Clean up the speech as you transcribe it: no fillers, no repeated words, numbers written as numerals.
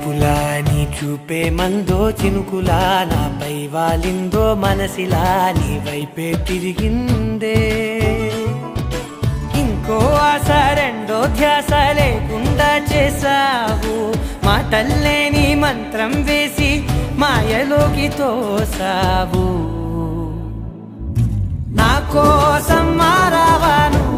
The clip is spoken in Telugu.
చూపులా నీ చూపే మందో చినుకులా నాపై వాలిందో మనసిలా నీ వైపే తిరిగిందే ఇంకో ఆశ రెండో ధ్యాస లేకుండా చేసావు మాటల్లే నీ మంత్రం వేసి మాయలోకి తోసావు నా కోసం మారావా నువ్వు